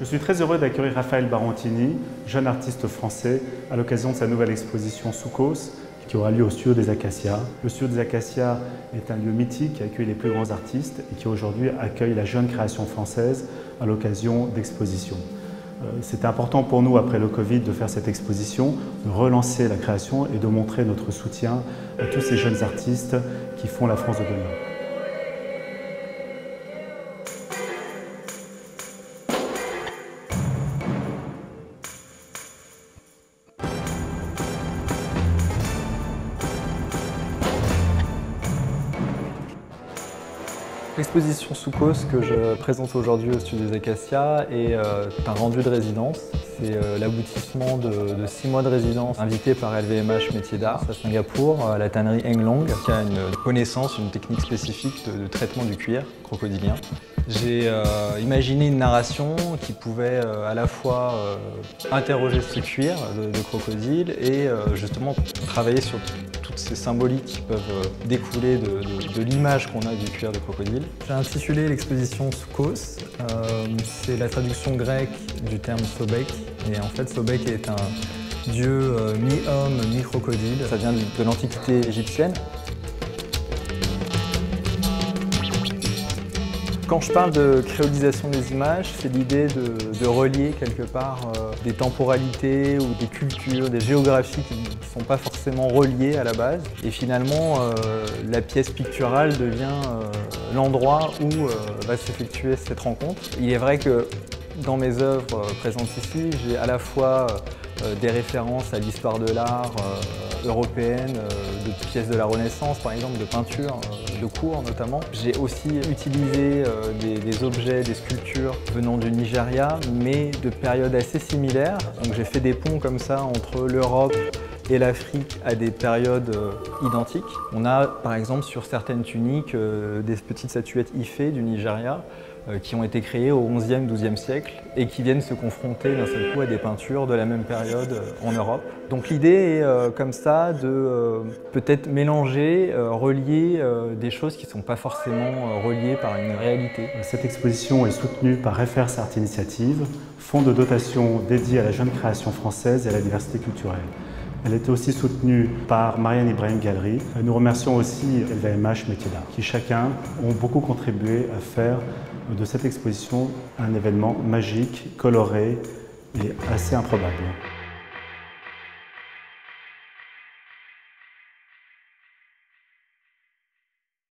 Je suis très heureux d'accueillir Raphaël Barontini, jeune artiste français, à l'occasion de sa nouvelle exposition Soukos, qui aura lieu au Studio des Acacias. Le Studio des Acacias est un lieu mythique qui accueille les plus grands artistes et qui aujourd'hui accueille la jeune création française à l'occasion d'expositions. C'était important pour nous, après le Covid, de faire cette exposition, de relancer la création et de montrer notre soutien à tous ces jeunes artistes qui font la France de demain. L'exposition Soukos que je présente aujourd'hui au Studio des Acacias est un rendu de résidence. C'est l'aboutissement de 6 mois de résidence invité par LVMH Métiers d'Art à Singapour, à la tannerie Heng Long, qui a une connaissance, une technique spécifique de traitement du cuir crocodilien. J'ai imaginé une narration qui pouvait à la fois interroger ce cuir de crocodile et justement travailler sur toutes ces symboliques qui peuvent découler de l'image qu'on a du cuir de crocodile. J'ai intitulé l'exposition Soukos. C'est la traduction grecque du terme Sobek. Et en fait, Sobek est un dieu mi-homme, mi-crocodile. Ça vient de l'Antiquité égyptienne. Quand je parle de créolisation des images, c'est l'idée de relier quelque part des temporalités ou des cultures, des géographies qui ne sont pas forcément reliées à la base. Et finalement, la pièce picturale devient l'endroit où va s'effectuer cette rencontre. Il est vrai que dans mes œuvres présentes ici, j'ai à la fois des références à l'histoire de l'art européenne, de pièces de la Renaissance par exemple, de peintures, de cours notamment. J'ai aussi utilisé des objets, des sculptures venant du Nigeria, mais de périodes assez similaires. Donc j'ai fait des ponts comme ça entre l'Europe et l'Afrique à des périodes identiques. On a par exemple sur certaines tuniques des petites statuettes Ifé du Nigeria qui ont été créées au XIe, XIIe siècle et qui viennent se confronter d'un seul coup à des peintures de la même période en Europe. Donc l'idée est comme ça de peut-être mélanger, relier des choses qui ne sont pas forcément reliées par une réalité. Cette exposition est soutenue par FRS Art Initiative, fonds de dotation dédié à la jeune création française et à la diversité culturelle. Elle était aussi soutenue par Marianne Ibrahim Gallery. Nous remercions aussi LVMH Métiers d'Art, qui chacun ont beaucoup contribué à faire de cette exposition un événement magique, coloré et assez improbable.